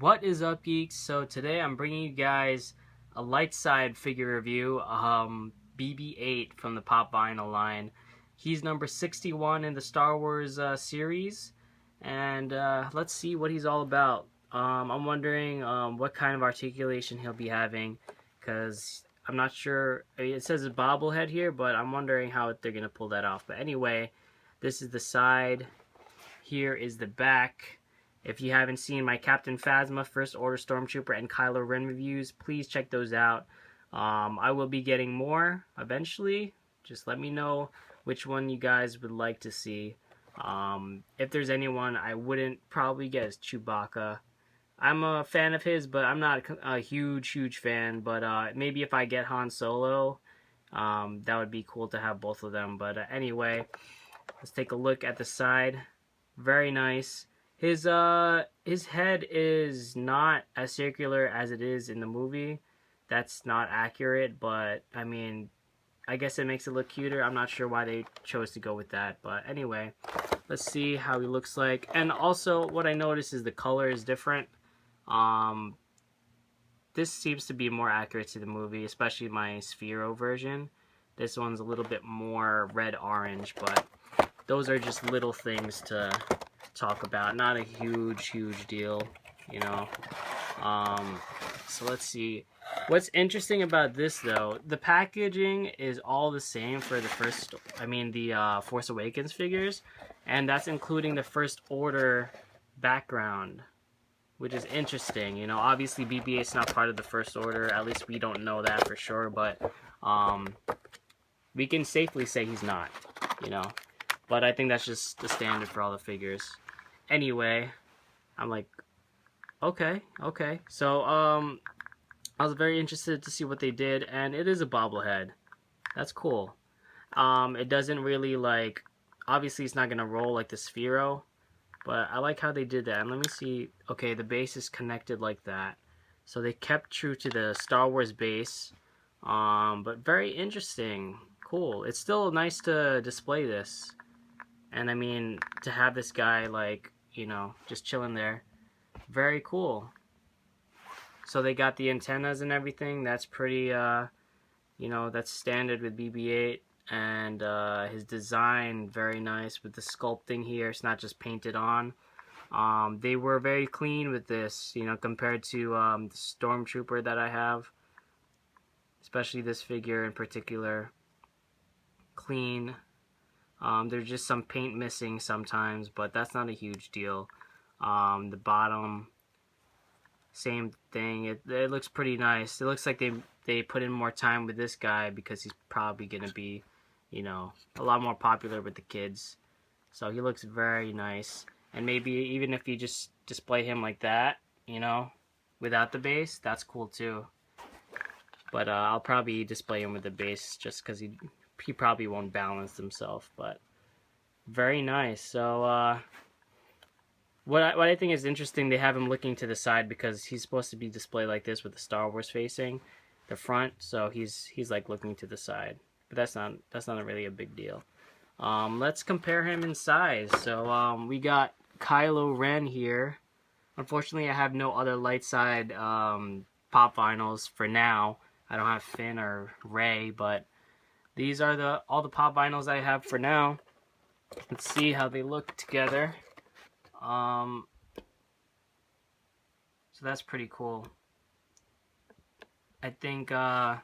What is up, geeks? So today I'm bringing you guys a light side figure review. BB-8 from the Pop Vinyl line. He's number 61 in the Star Wars series, and let's see what he's all about. I'm wondering what kind of articulation he'll be having, because I'm not sure. It says a bobblehead here, but I'm wondering how they're gonna pull that off. But anyway, this is the side. Here is the back. If you haven't seen my Captain Phasma, First Order Stormtrooper, and Kylo Ren reviews, please check those out. I will be getting more eventually. Just let me know which one you guys would like to see. If there's anyone I wouldn't probably get is Chewbacca. I'm a fan of his, but I'm not a huge fan. But maybe if I get Han Solo, that would be cool to have both of them. But anyway, let's take a look at the side. Very nice. His head is not as circular as it is in the movie. That's not accurate, but I mean, I guess it makes it look cuter. I'm not sure why they chose to go with that, but anyway, let's see how he looks like. And also, what I noticed is the color is different. This seems to be more accurate to the movie, especially my Sphero version. This one's a little bit more red-orange, but those are just little things to talk about, not a huge deal, you know. So let's see what's interesting about this, though. The packaging is all the same for the Force Awakens figures, and that's including the First Order background, which is interesting. You know, obviously BB-8's not part of the First Order, at least we don't know that for sure, but we can safely say he's not, you know. But I think that's just the standard for all the figures. Anyway, I'm like, okay. So, I was very interested to see what they did, and it is a bobblehead. That's cool. It doesn't really, like, obviously it's not going to roll like the Sphero, but I like how they did that. And let me see. Okay, the base is connected like that. So they kept true to the Star Wars base, but very interesting. Cool. It's still nice to display this. And I mean, to have this guy, like, you know, just chilling there. Very cool. So they got the antennas and everything. That's pretty, you know, that's standard with BB-8. And his design, very nice with the sculpting here. It's not just painted on. They were very clean with this, you know, compared to the Stormtrooper that I have. Especially this figure in particular. Clean. There's just some paint missing sometimes, but that's not a huge deal. The bottom, same thing. It looks pretty nice. It looks like they put in more time with this guy because he's probably gonna be, you know, a lot more popular with the kids. So he looks very nice. And maybe even if you just display him like that, you know, without the base, that's cool too. But I'll probably display him with the base just because he probably won't balance himself, but very nice. So what I think is interesting, they have him looking to the side because he's supposed to be displayed like this with the Star Wars facing the front, so he's like looking to the side. But that's not really a big deal. Let's compare him in size. So we got Kylo Ren here. Unfortunately, I have no other light side pop vinyls for now. I don't have Finn or Rey, but these are all the pop vinyls I have for now. Let's see how they look together. So that's pretty cool. I think, well,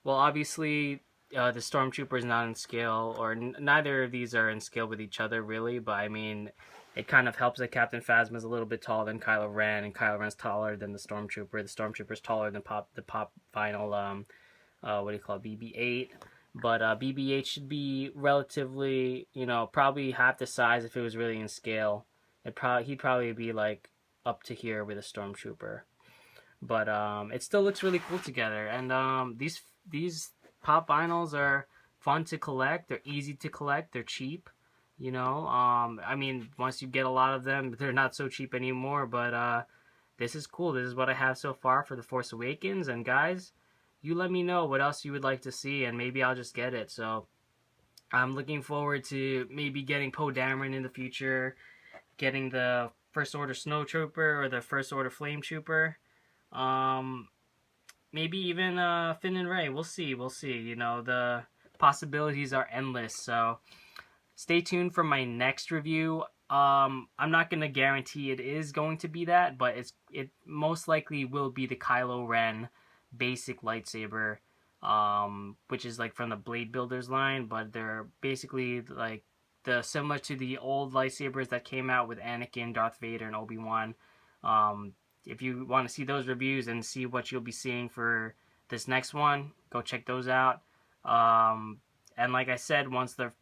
obviously, the Stormtrooper is not in scale, or neither of these are in scale with each other, really, but I mean, it kind of helps that Captain Phasma is a little bit taller than Kylo Ren, and Kylo Ren's taller than the Stormtrooper. The Stormtrooper's taller than the pop vinyl, what do you call it, BB-8. But BB-8 should be relatively, you know, probably half the size if it was really in scale. He'd probably be like up to here with a Stormtrooper. But it still looks really cool together. And these pop vinyls are fun to collect. They're easy to collect. They're cheap. You know, I mean, once you get a lot of them, they're not so cheap anymore. But this is cool. This is what I have so far for The Force Awakens. And guys, you let me know what else you would like to see, and maybe I'll just get it. So I'm looking forward to maybe getting Poe Dameron in the future, getting the First Order Snowtrooper or the First Order Flame Trooper. Maybe even Finn and Rey. We'll see. We'll see. You know, the possibilities are endless. So stay tuned for my next review. I'm not gonna guarantee it is going to be that, but it most likely will be the Kylo Ren basic lightsaber, which is like from the Blade Builders line, but they're basically like similar to the old lightsabers that came out with Anakin, Darth Vader, and Obi-Wan. If you want to see those reviews and see what you'll be seeing for this next one, go check those out. And like I said, once the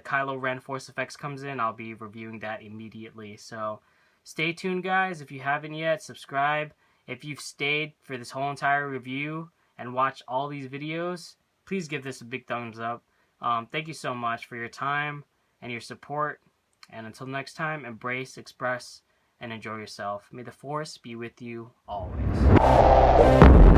Kylo Ren Force Effects comes in, I'll be reviewing that immediately. So stay tuned, guys. If you haven't yet, subscribe. If you've stayed for this whole entire review and watched all these videos, please give this a big thumbs up. Thank you so much for your time and your support. And until next time, embrace, express, and enjoy yourself. May the Force be with you always.